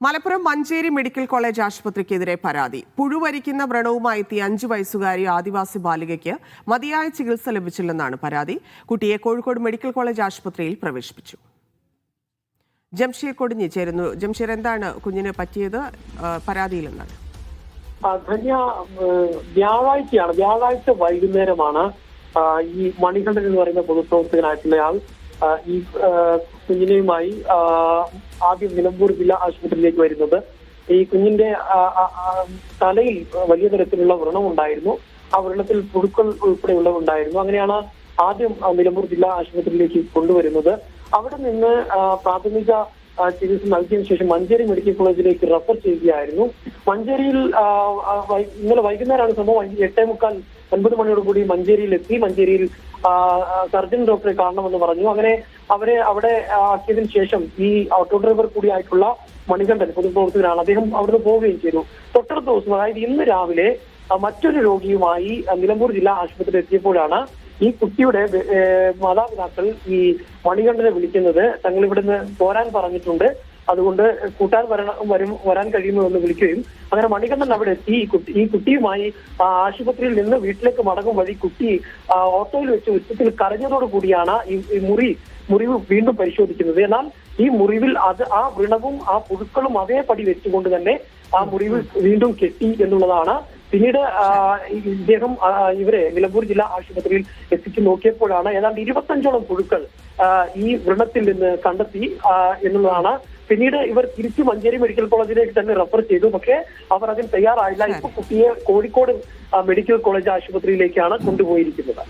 Malappuram Manjeri medical college ആശുപത്രിക്കെതിരെ പരാതി. പുഴുവരിക്കുന്ന വ്രണവുമായി എത്തിയ 5 വയസ്സുകാരി ആദിവാസി ബാലികയ്ക്ക് മതിയായ ചികിത്സ ലഭിച്ചില്ലെന്നാണ് പരാതി. കുട്ടിയെ കോഴിക്കോട് മെഡിക്കൽ കോളേജ് ആശുപത്രിയിൽ പ്രവേശിപ്പിച്ചു. ജംഷീർ കൊടിഞ്ഞി ചേരുന്നു. ജംഷീർ, എന്താണ് കുഞ്ഞിന് പറ്റിയത്? പരാതിയിൽ എന്താണ്? വ്യാഴാഴ്ച വൈകുന്നേരമാണ് ഈ മണികണ്ഠൻ എന്ന് പറയുന്ന പൊതുപ്രവർത്തകനായിട്ടുള്ളയാൾ ഈ കുഞ്ഞിനെയുമായി ആദ്യം നിലമ്പൂർ ജില്ലാ ആശുപത്രിയിലേക്ക് വരുന്നത്. ഈ കുഞ്ഞിന്റെ തലയിൽ വലിയ തരത്തിലുള്ള വ്രണമുണ്ടായിരുന്നു. ആ വ്രണത്തിൽ പുഴുക്കൾ ഉൾപ്പെടെയുള്ളതുണ്ടായിരുന്നു. അങ്ങനെയാണ് ആദ്യം നിലമ്പൂർ ജില്ലാ ആശുപത്രിയിലേക്ക് കൊണ്ടുവരുന്നത്. അവിടെ നിന്ന് പ്രാഥമിക ചികിത്സ നൽകിയതിനു ശേഷം മഞ്ചേരി മെഡിക്കൽ കോളേജിലേക്ക് റെഫർ ചെയ്യുകയായിരുന്നു. മഞ്ചേരിയിൽ ഇന്നലെ വൈകുന്നേരമാണ് സംഭവം. 8:45-9 മണിയോടുകൂടി മഞ്ചേരിയിലെത്തി. മഞ്ചേരിയിൽ സർജൻ ഡോക്ടറെ കാണണമെന്ന് പറഞ്ഞു. അങ്ങനെ അവരെ അവിടെ ആക്കിയതിനു ശേഷം ഈ ഓട്ടോ ഡ്രൈവർ കൂടിയായിട്ടുള്ള മണികണ്ഠൻ, പൊതുപ്രവർത്തകനാണ്, അദ്ദേഹം അവിടുന്ന് പോവുകയും ചെയ്തു. തൊട്ടടുത്ത ദിവസം, അതായത് ഇന്ന് രാവിലെ മറ്റൊരു രോഗിയുമായി നിലമ്പൂർ ജില്ലാ ആശുപത്രിയിൽ എത്തിയപ്പോഴാണ് ഈ കുട്ടിയുടെ മാതാപിതാക്കൾ ഈ മണികണ്ഠനെ വിളിക്കുന്നത്. തങ്ങൾ ഇവിടുന്ന് പോരാൻ പറഞ്ഞിട്ടുണ്ട്, അതുകൊണ്ട് കൂട്ടാൻ വരാൻ കഴിയുമെന്ന് വിളിക്കുകയും അങ്ങനെ മണികണ്ഠൻ അവിടെ എത്തി. ഈ കുട്ടിയുമായി ആശുപത്രിയിൽ നിന്ന് വീട്ടിലേക്ക് മടങ്ങും വഴി കുട്ടി ഓട്ടോയിൽ വെച്ച് ഉച്ചത്തിൽ കരഞ്ഞതോടു കൂടിയാണ് ഈ മുറിവ് വീണ്ടും പരിശോധിക്കുന്നത്. എന്നാൽ ഈ മുറിവിൽ ആ വ്രണവും ആ പുഴുക്കളും അതേപടി വെച്ചുകൊണ്ട് തന്നെ ആ മുറിവ് വീണ്ടും കെട്ടി എന്നുള്ളതാണ്. പിന്നീട് ഇദ്ദേഹം ഇവരെ നിലമ്പൂർ ജില്ലാ ആശുപത്രിയിൽ എത്തിച്ചു നോക്കിയപ്പോഴാണ് ഏതാണ്ട് 25ഓളം പുഴുക്കൾ ഈ വ്രണത്തിൽ നിന്ന് കണ്ടെത്തി എന്നുള്ളതാണ്. പിന്നീട് ഇവർ തിരിച്ചു മഞ്ചേരി മെഡിക്കൽ കോളേജിലേക്ക് തന്നെ റെഫർ ചെയ്തു. പക്ഷേ അവർ അതിന് തയ്യാറായില്ല. ഇപ്പൊ കുട്ടിയെ കോഴിക്കോട് മെഡിക്കൽ കോളേജ് ആശുപത്രിയിലേക്കാണ് കൊണ്ടുപോയിരിക്കുന്നത്.